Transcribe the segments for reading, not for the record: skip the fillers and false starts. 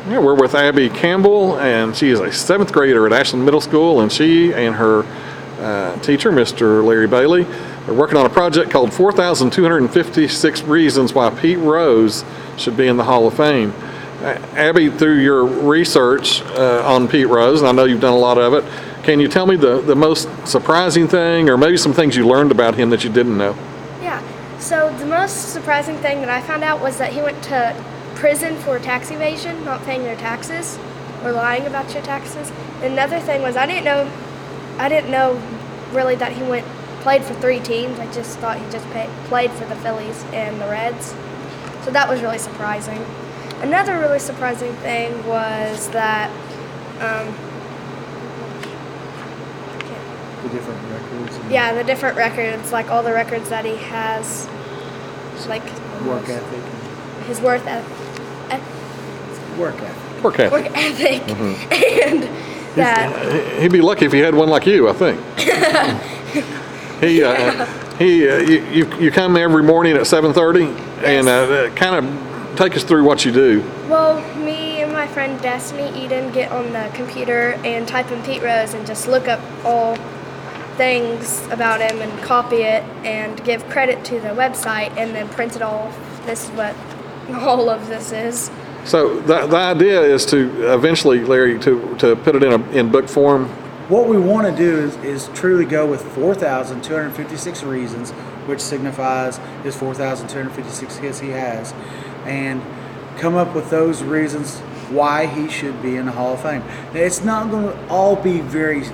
Yeah, we're with Abby Campbell, and she is a 7th grader at Ashland Middle School, and she and her teacher, Mr. Larry Bailey, are working on a project called 4,256 Reasons Why Pete Rose Should Be in the Hall of Fame. Abby, through your research on Pete Rose, and I know you've done a lot of it, can you tell me the most surprising thing, or maybe some things you learned about him that you didn't know? Yeah, so the most surprising thing that I found out was that he went to prison for tax evasion, not paying their taxes, or lying about your taxes. Another thing was I didn't know really that he played for 3 teams. I just thought he just played for the Phillies and the Reds. So that was really surprising. Another really surprising thing was that the different records. Yeah, the different records, like all the records that he has, like Work ethic. his work ethic. Work ethic. Work ethic. Work ethic, and that He'd be lucky if he had one like you, I think. You come every morning at 7:30, Yes. and kind of take us through what you do. Well, me and my friend Destiny Eden get on the computer and type in Pete Rose and just look up all things about him and copy it and give credit to the website and then print it off. This is what all of this is. So the idea is to eventually, Larry, to put it in book form. What we want to do is truly go with 4,256 reasons, which signifies his 4,256 hits he has, and come up with those reasons why he should be in the Hall of Fame. Now, it's not going to all be very,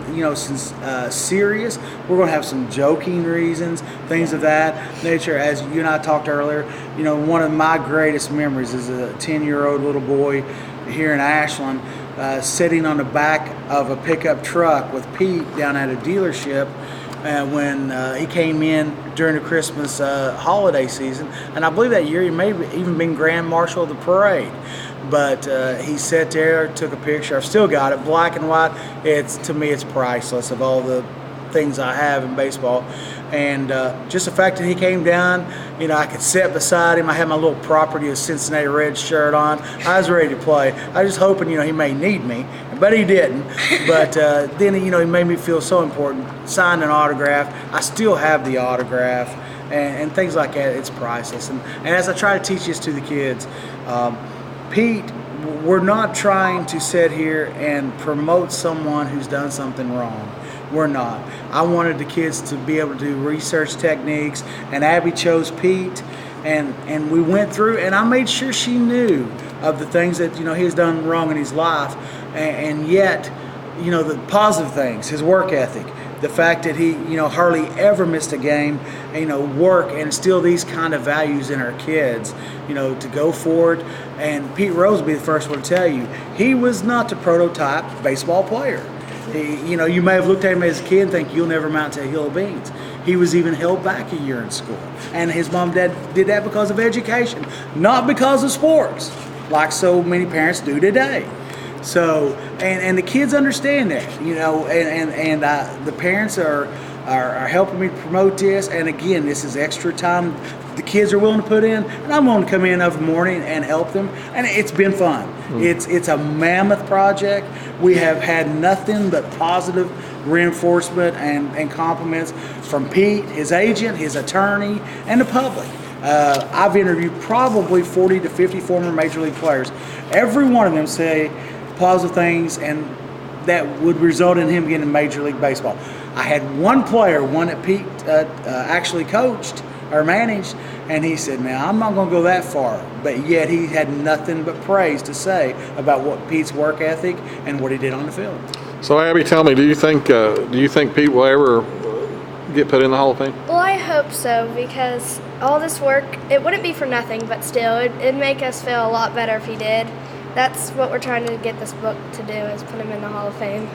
serious. We're going to have some joking reasons, things of that nature. As you and I talked earlier, one of my greatest memories is a 10-year-old little boy here in Ashland sitting on the back of a pickup truck with Pete down at a dealership when he came in during the Christmas holiday season. And I believe that year he may have even been Grand Marshal of the parade. But he sat there, took a picture. I've still got it, black and white. To me, it's priceless of all the things I have in baseball. And just the fact that he came down, I could sit beside him. I had my little Property of Cincinnati Reds shirt on. I was ready to play. I was just hoping, he may need me, but he didn't. But then, he made me feel so important. Signed an autograph. I still have the autograph. And things like that, it's priceless. And as I try to teach this to the kids, Pete, we're not trying to sit here and promote someone who's done something wrong. We're not. I wanted the kids to be able to do research techniques, and Abby chose Pete, and we went through, and I made sure she knew of the things that he has done wrong in his life, and yet, the positive things, his work ethic, the fact that he hardly ever missed a game, work and instill these kind of values in our kids, to go forward. And Pete Rose will be the first one to tell you, he was not the prototype baseball player. You may have looked at him as a kid and think you'll never amount to a hill of beans. He was even held back a year in school. And his mom and dad did that because of education, not because of sports, like so many parents do today. So, and the kids understand that, and the parents are helping me promote this. And again, this is extra time the kids are willing to put in, and I'm willing to come in every morning and help them. And it's been fun. It's a mammoth project. We have had nothing but positive reinforcement and compliments from Pete, his agent, his attorney, and the public. I've interviewed probably 40 to 50 former Major League players. Every one of them say positive things, and that would result in him getting Major League Baseball. I had one player, one that Pete actually coached or managed, and he said, "Now I'm not going to go that far," but yet he had nothing but praise to say about what Pete's work ethic and what he did on the field. So Abby, tell me, do you think Pete will ever get put in the Hall of Fame? Well, I hope so, because all this work, it wouldn't be for nothing, but still, it'd make us feel a lot better if he did. That's what we're trying to get this book to do, is put him in the Hall of Fame.